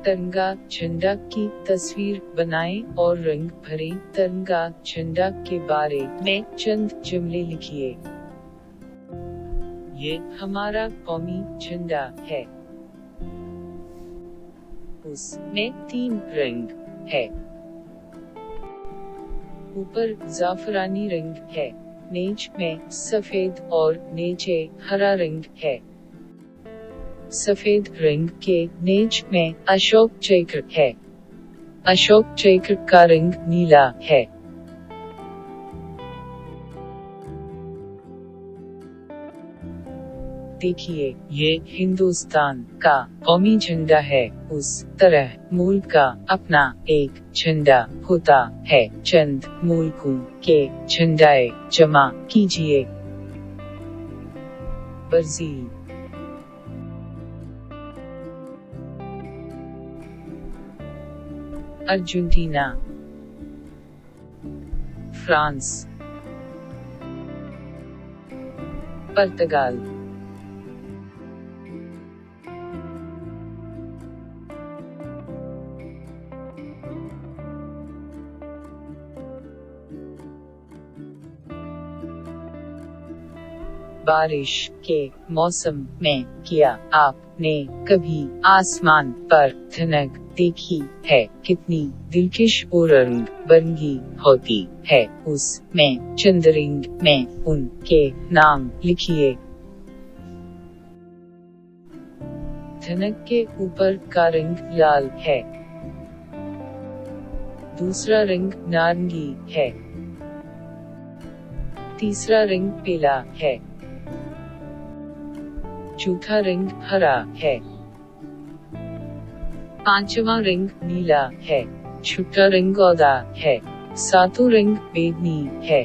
तिरंगा झंडा की तस्वीर बनाएं और रंग भरें। तिरंगा झंडा के बारे में चंद जुमले लिखिए। ये हमारा कौमी झंडा है। उसमें 3 रंग है। ऊपर जाफरानी रंग है, नीच में सफेद और नीचे हरा रंग है। सफेद रंग के नीच में अशोक चक्र है। अशोक चक्र का रंग नीला है। देखिए, ये हिंदुस्तान का कौमी झंडा है। उस तरह मुल्क का अपना एक झंडा होता है। चंद मुल्कों के झंडाए जमा कीजिए। ब्राजील, अर्जेंटीना, फ्रांस, पुर्तगाल, बारिश के मौसम में क्या आपने कभी आसमान पर धनक देखी है? कितनी दिलकश और रंग बिरंगी होती है। उसमें चंद्ररंग में उनके नाम लिखिए। धनक के ऊपर का रंग लाल है। दूसरा रंग नारंगी है। तीसरा रंग पीला है। चौथा रंग हरा है। पांचवा रंग नीला है। छठा रंग औदा है। सातों रंग बैंगनी है।